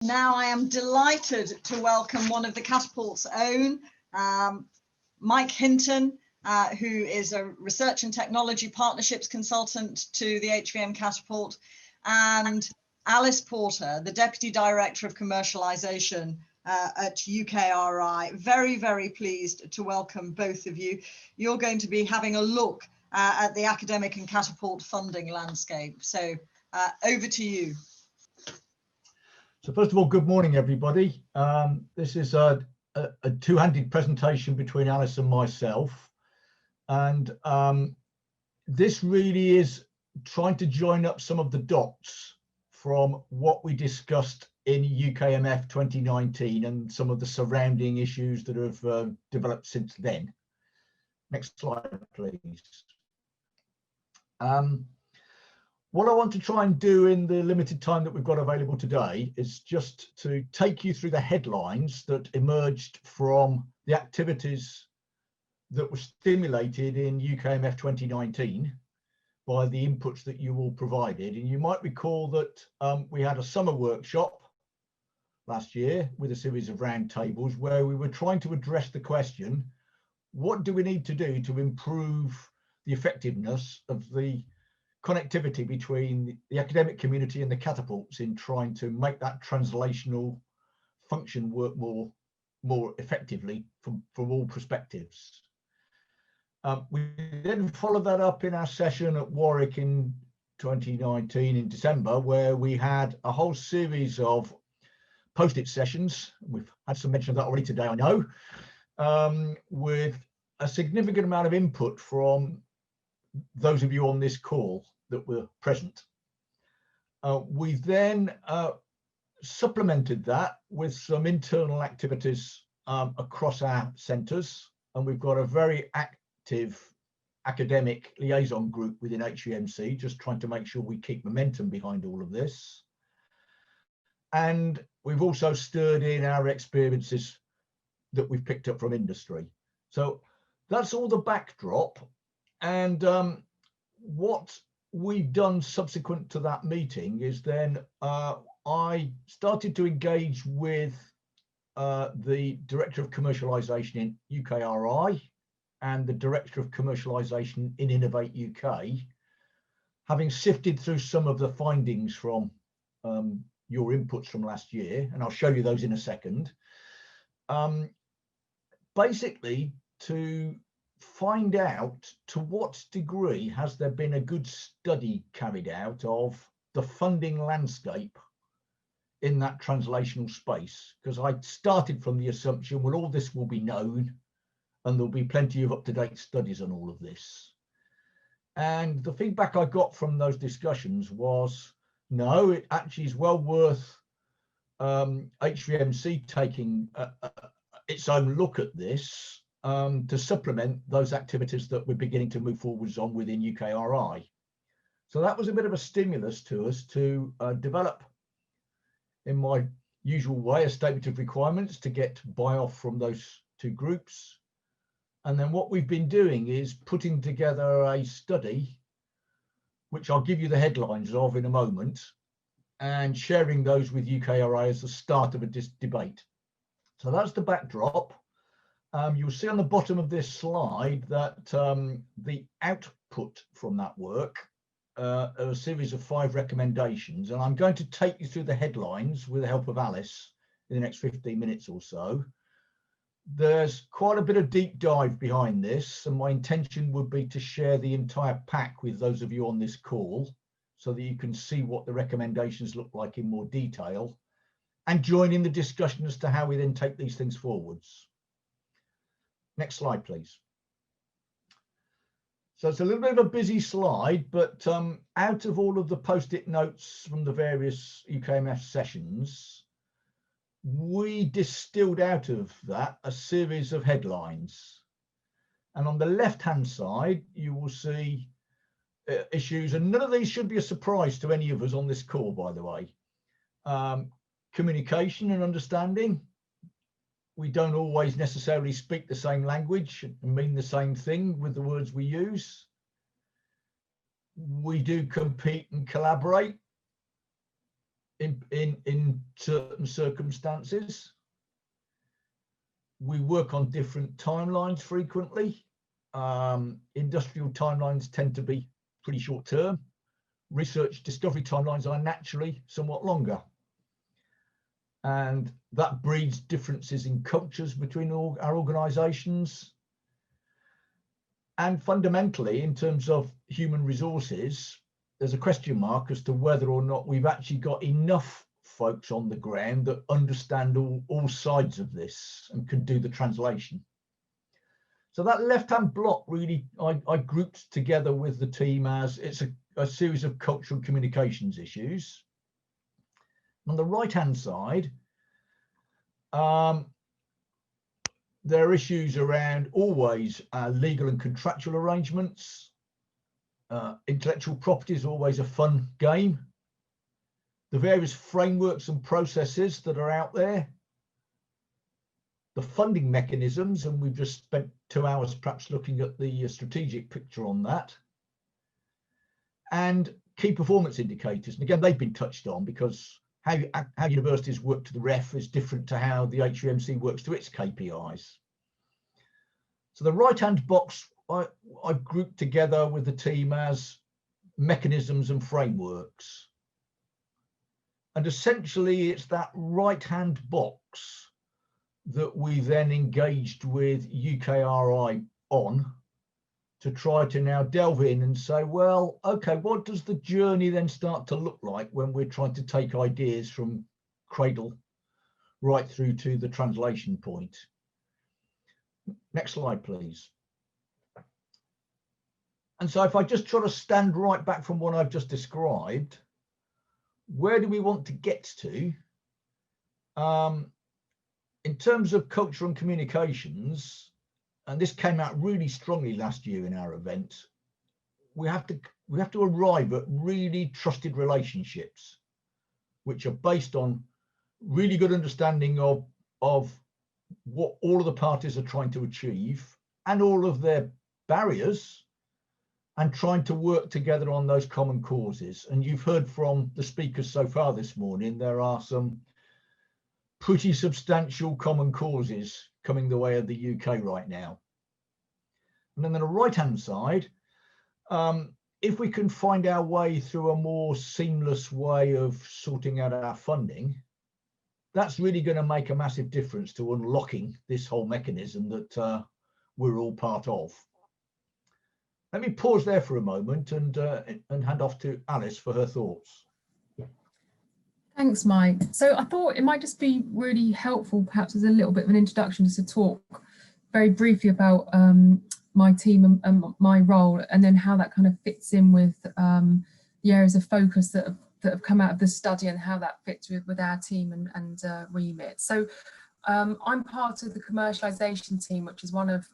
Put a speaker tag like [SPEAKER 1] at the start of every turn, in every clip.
[SPEAKER 1] Now I am delighted to welcome one of the Catapult's own, Mike Hinton, who is a research and technology partnerships consultant to the HVM Catapult, and Alice Porter, the Deputy Director of Commercialisation at UKRI. Very, very pleased to welcome both of you. You're going to be having a look at the academic and Catapult funding landscape. So over to you.
[SPEAKER 2] So first of all, good morning, everybody. This is a two-handed presentation between Alice and myself. And this really is trying to join up some of the dots from what we discussed in UKMF 2019 and some of the surrounding issues that have developed since then. Next slide, please. What I want to try and do in the limited time that we've got available today is just to take you through the headlines that emerged from the activities that were stimulated in UKMF 2019 by the inputs that you all provided. And you might recall that we had a summer workshop last year with a series of roundtables where we were trying to address the question, what do we need to do to improve the effectiveness of the connectivity between the academic community and the catapults in trying to make that translational function work more effectively from all perspectives. We then followed that up in our session at Warwick in 2019 in December, where we had a whole series of post-it sessions. We've had some mention of that already today, I know, with a significant amount of input from those of you on this call that were present. We then supplemented that with some internal activities across our centres, and we've got a very active academic liaison group within HVMC, just trying to make sure we keep momentum behind all of this. And we've also stirred in our experiences that we've picked up from industry. So that's all the backdrop. And what we've done subsequent to that meeting is then I started to engage with the Director of Commercialisation in UKRI and the Director of Commercialisation in Innovate UK, having sifted through some of the findings from your inputs from last year, and I'll show you those in a second. Basically, to find out to what degree has there been a good study carried out of the funding landscape in that translational space, because I started from the assumption, well, all this will be known and there'll be plenty of up-to-date studies on all of this. And the feedback I got from those discussions was, no, it actually is well worth HVMC taking its own look at this to supplement those activities that we're beginning to move forwards on within UKRI. So that was a bit of a stimulus to us to develop, in my usual way, a statement of requirements to get buy-off from those two groups. And then what we've been doing is putting together a study, which I'll give you the headlines of in a moment, and sharing those with UKRI as the start of a debate. So that's the backdrop. You'll see on the bottom of this slide that the output from that work are a series of 5 recommendations, and I'm going to take you through the headlines with the help of Alice in the next 15 minutes or so. There's quite a bit of deep dive behind this, and my intention would be to share the entire pack with those of you on this call so that you can see what the recommendations look like in more detail and join in the discussion as to how we then take these things forwards. Next slide, please. So it's a little bit of a busy slide, but out of all of the post-it notes from the various UKMF sessions, we distilled out of that a series of headlines. And on the left-hand side, you will see issues, and none of these should be a surprise to any of us on this call, by the way. Communication and understanding. We don't always necessarily speak the same language and mean the same thing with the words we use. We do compete and collaborate. in certain circumstances. We work on different timelines frequently. Industrial timelines tend to be pretty short term. Research discovery timelines are naturally somewhat longer. And that breeds differences in cultures between our organisations. And fundamentally, in terms of human resources, there's a question mark as to whether or not we've actually got enough folks on the ground that understand all sides of this and can do the translation. So that left-hand block really, I grouped together with the team as it's a series of cultural communications issues. On the right-hand side, there are issues around always legal and contractual arrangements. Intellectual property is always a fun game. The various frameworks and processes that are out there. The funding mechanisms, and we've just spent 2 hours perhaps looking at the strategic picture on that. And key performance indicators. And again, they've been touched on because how universities work to the REF is different to how the HVMC works to its KPIs. So the right-hand box I've grouped together with the team as mechanisms and frameworks. And essentially it's that right-hand box that we then engaged with UKRI on to try to now delve in and say, well, okay, what does the journey then start to look like when we're trying to take ideas from cradle right through to the translation point? Next slide, please. And so if I just try to stand right back from what I've just described, where do we want to get to? In terms of culture and communications, and this came out really strongly last year in our event, we have to arrive at really trusted relationships, which are based on really good understanding of what all of the parties are trying to achieve and all of their barriers, and trying to work together on those common causes. And you've heard from the speakers so far this morning, there are some pretty substantial common causes coming the way of the UK right now. And then on the right-hand side, if we can find our way through a more seamless way of sorting out our funding, that's really going to make a massive difference to unlocking this whole mechanism that we're all part of. Let me pause there for a moment and hand off to Alice for her thoughts.
[SPEAKER 3] Thanks, Mike. So I thought it might just be really helpful, perhaps as a little bit of an introduction, just to talk very briefly about my team and my role, and then how that kind of fits in with the areas of focus that have come out of the study and how that fits with our team and remit. So I'm part of the commercialisation team, which is one of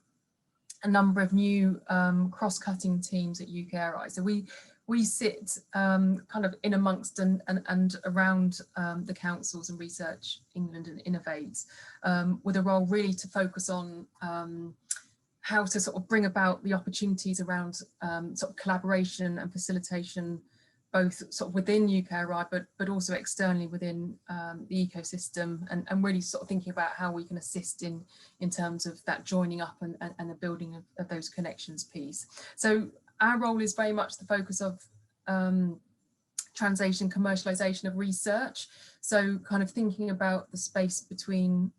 [SPEAKER 3] a number of new cross-cutting teams at UKRI. So we sit kind of in amongst and around the councils and Research England and Innovate, with a role really to focus on how to sort of bring about the opportunities around sort of collaboration and facilitation, both sort of within UKRI, but also externally within the ecosystem, and really sort of thinking about how we can assist in terms of that joining up and the building of those connections piece. So our role is very much the focus of translation, commercialisation of research. So kind of thinking about the space between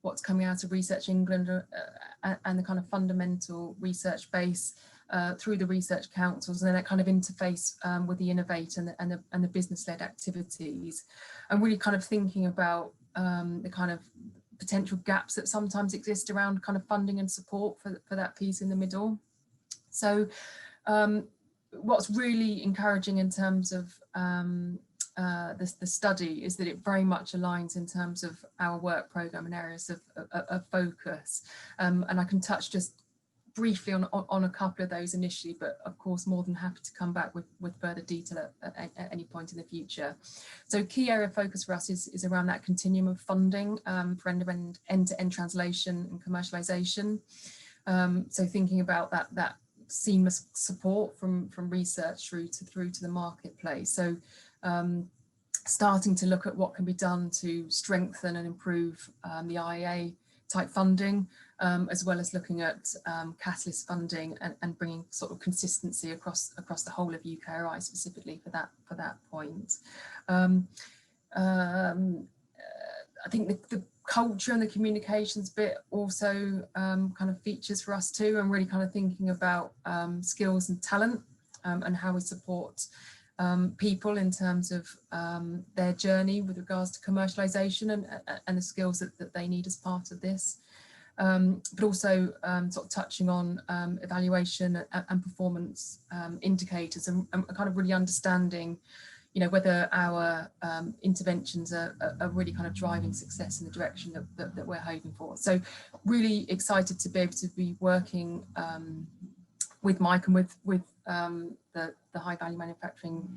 [SPEAKER 3] what's coming out of Research England and the kind of fundamental research base through the research councils, and then that kind of interface with the Innovate and the business-led activities, and really kind of thinking about the kind of potential gaps that sometimes exist around kind of funding and support for that piece in the middle. So what's really encouraging in terms of the study is that it very much aligns in terms of our work programme and areas of focus, and I can touch just briefly on a couple of those initially, but of course more than happy to come back with further detail at any point in the future. So key area of focus for us is around that continuum of funding for end-to-end translation and commercialisation. So thinking about that seamless support from research through to the marketplace. So starting to look at what can be done to strengthen and improve the IEA type funding, as well as looking at catalyst funding and bringing sort of consistency across the whole of UKRI specifically for that point. I think the culture and the communications bit also kind of features for us too, and really kind of thinking about skills and talent and how we support people in terms of their journey with regards to commercialisation and the skills that they need as part of this. But also sort of touching on evaluation and performance indicators and kind of really understanding, you know, whether our interventions are really kind of driving success in the direction that we're hoping for. So really excited to be able to be working with Mike and with the High Value Manufacturing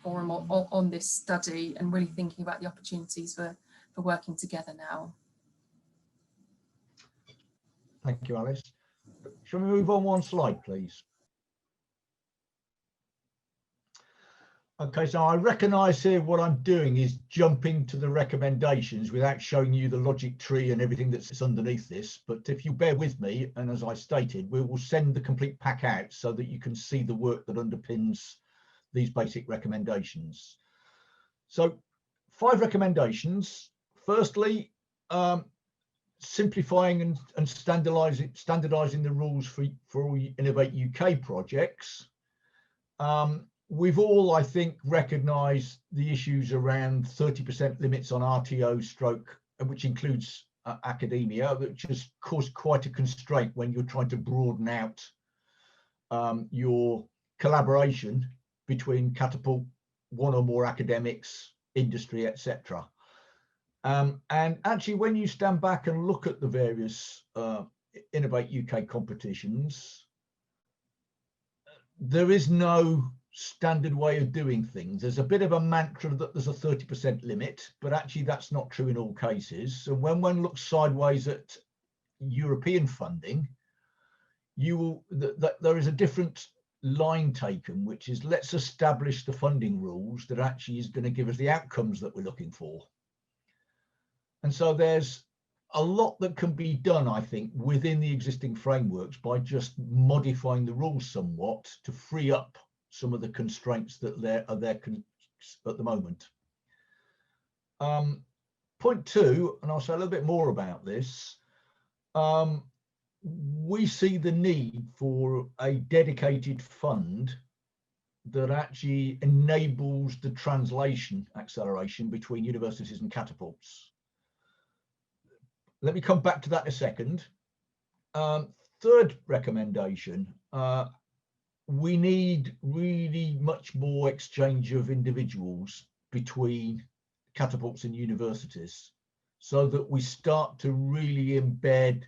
[SPEAKER 3] Forum on this study, and really thinking about the opportunities for working together now.
[SPEAKER 2] Thank you, Alice. Shall we move on one slide, please? Okay, so I recognise here what I'm doing is jumping to the recommendations without showing you the logic tree and everything that's underneath this. But if you bear with me, and as I stated, we will send the complete pack out so that you can see the work that underpins these basic recommendations. So 5 recommendations. Firstly, simplifying and standardising the rules for all Innovate UK projects. We've all, I think, recognised the issues around 30% limits on RTO stroke, which includes academia, which has caused quite a constraint when you're trying to broaden out your collaboration between Catapult, one or more academics, industry, etc. And actually, when you stand back and look at the various Innovate UK competitions, there is no standard way of doing things. There's a bit of a mantra that there's a 30% limit, but actually that's not true in all cases. So when one looks sideways at European funding, there is a different line taken, which is let's establish the funding rules that actually is going to give us the outcomes that we're looking for. And so there's a lot that can be done, I think, within the existing frameworks by just modifying the rules somewhat to free up some of the constraints that are there at the moment. Point 2, and I'll say a little bit more about this, we see the need for a dedicated fund that actually enables the translation acceleration between universities and catapults. Let me come back to that in a second. Third recommendation, we need really much more exchange of individuals between catapults and universities so that we start to really embed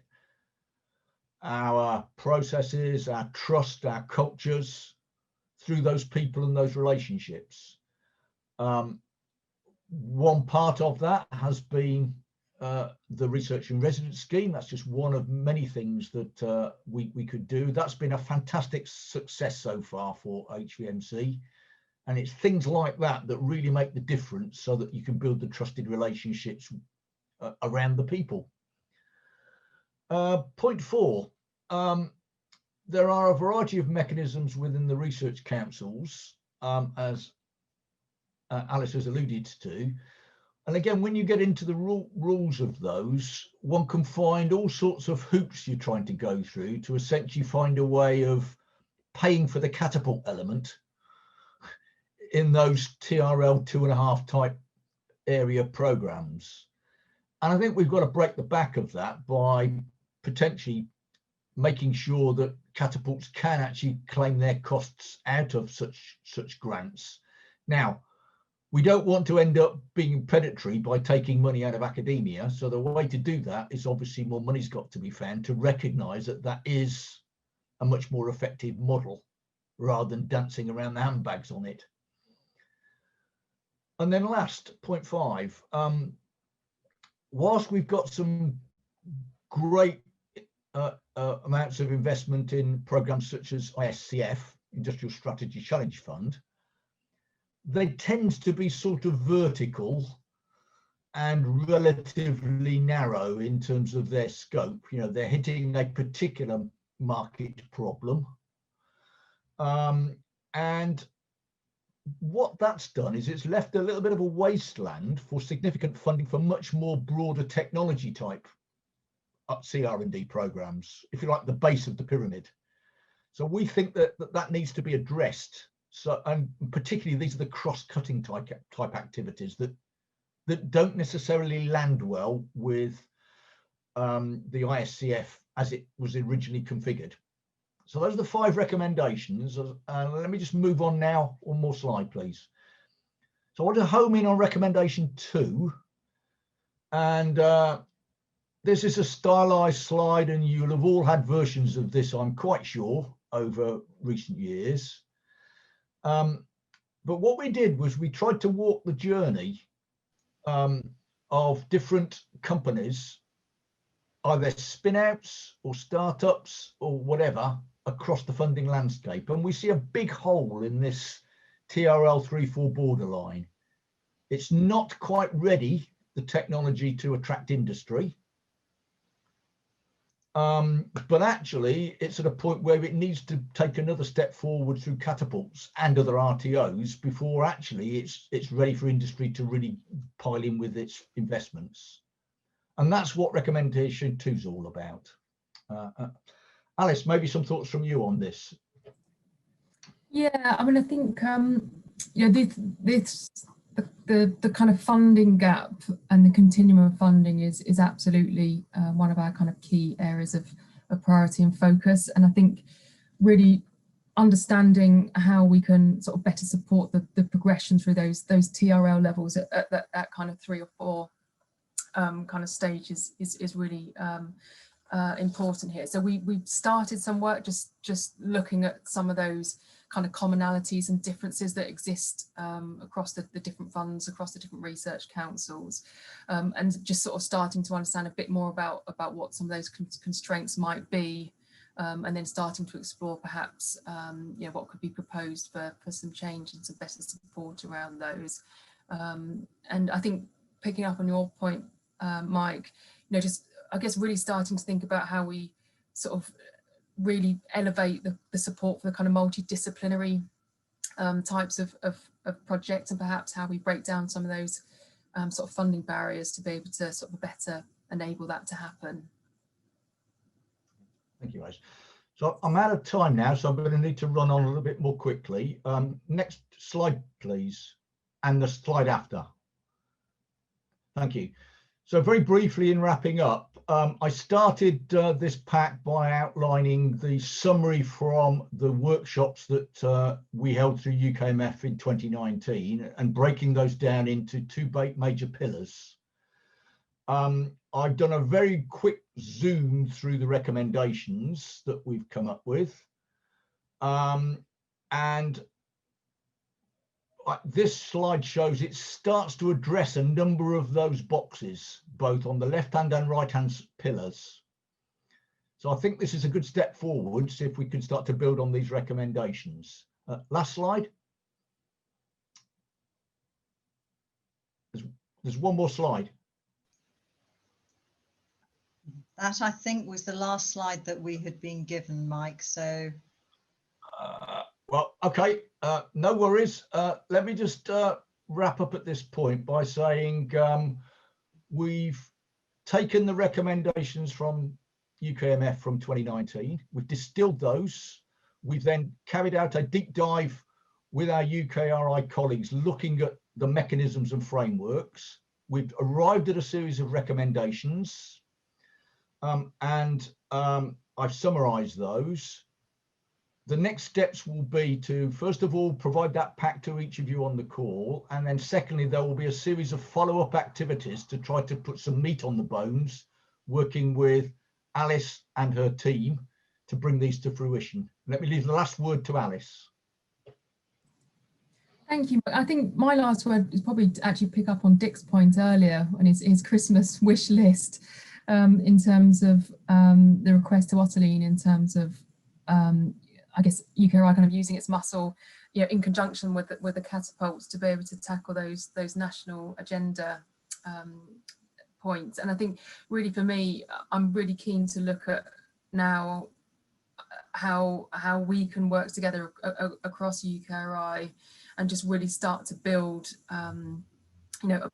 [SPEAKER 2] our processes, our trust, our cultures through those people and those relationships. One part of that has been the research and residence scheme. That's just one of many things that we could do. That's been a fantastic success so far for HVMC, and it's things like that that really make the difference so that you can build the trusted relationships around the people. Point 4, there are a variety of mechanisms within the research councils, as Alice has alluded to. And again, when you get into the rules of those, one can find all sorts of hoops you're trying to go through to essentially find a way of paying for the catapult element in those TRL 2.5 type area programs. And I think we've got to break the back of that by potentially making sure that catapults can actually claim their costs out of such grants. Now, we don't want to end up being predatory by taking money out of academia. So the way to do that is obviously more money's got to be found to recognise that that is a much more effective model rather than dancing around the handbags on it. And then last, point 5, whilst we've got some great amounts of investment in programs such as ISCF, Industrial Strategy Challenge Fund, they tend to be sort of vertical and relatively narrow in terms of their scope. You know, they're hitting a particular market problem. And what that's done is it's left a little bit of a wasteland for significant funding for much more broader technology type CR&D programs, if you like, the base of the pyramid. So we think that that needs to be addressed. So, and particularly these are the cross-cutting type activities that don't necessarily land well with the ISCF as it was originally configured. So those are the 5 recommendations. Let me just move on now. One more slide, please. So I want to home in on recommendation 2. And this is a stylized slide, and you'll have all had versions of this, I'm quite sure, over recent years. But what we did was we tried to walk the journey of different companies, either spin-outs or startups or whatever, across the funding landscape. And we see a big hole in this TRL 3-4 borderline. It's not quite ready, the technology, to attract industry. But actually, it's at a point where it needs to take another step forward through catapults and other RTOs before actually it's ready for industry to really pile in with its investments. And that's what recommendation 2 is all about. Alice, maybe some thoughts from you on this.
[SPEAKER 3] Yeah, I mean, I think you know, the kind of funding gap and the continuum of funding is absolutely one of our kind of key areas of priority and focus. And I think really understanding how we can sort of better support the progression through those TRL levels at that kind of 3 or 4 kind of stages is really important here. So we've started some work just looking at some of those kind of commonalities and differences that exist across the different funds, across the different research councils, and just sort of starting to understand a bit more about what some of those constraints might be, and then starting to explore perhaps you know, what could be proposed for some change and some better support around those. And I think picking up on your point, Mike, you know, just I guess really starting to think about how we sort of really elevate the support for the kind of multidisciplinary types of projects, and perhaps how we break down some of those sort of funding barriers to be able to sort of better enable that to happen.
[SPEAKER 2] Thank you, Alice. So I'm out of time now, so I'm going to need to run on a little bit more quickly. Next slide, please, and the slide after. Thank you. So very briefly in wrapping up, I started this pack by outlining the summary from the workshops that we held through UKMF in 2019 and breaking those down into 2 major pillars. I've done a very quick zoom through the recommendations that we've come up with. And this slide shows it starts to address a number of those boxes, both on the left-hand and right-hand pillars. So I think this is a good step forward, see if we can start to build on these recommendations. Last slide. There's one more slide.
[SPEAKER 1] That, I think, was the last slide that we had been given, Mike, so...
[SPEAKER 2] Well, okay, no worries. Let me just wrap up at this point by saying we've taken the recommendations from UKMF from 2019. We've distilled those. We've then carried out a deep dive with our UKRI colleagues looking at the mechanisms and frameworks. We've arrived at a series of recommendations, and I've summarised those. The next steps will be to, first of all, provide that pack to each of you on the call. And then secondly, there will be a series of follow-up activities to try to put some meat on the bones, working with Alice and her team to bring these to fruition. Let me leave the last word to Alice.
[SPEAKER 3] Thank you. I think my last word is probably to actually pick up on Dick's point earlier on his Christmas wish list, in terms of the request to Ottoline in terms of I guess UKRI kind of using its muscle you know, in conjunction with the catapults, to be able to tackle those national agenda points. And I think really for me, I'm really keen to look at now how we can work together across UKRI and just really start to build you know,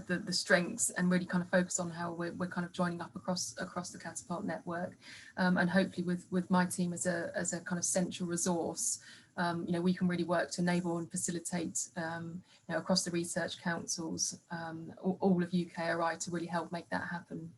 [SPEAKER 3] the strengths, and really kind of focus on how we're kind of joining up across the Catapult network, and hopefully with my team as a kind of central resource, you know, we can really work to enable and facilitate, you know, across the research councils, all of UKRI, to really help make that happen.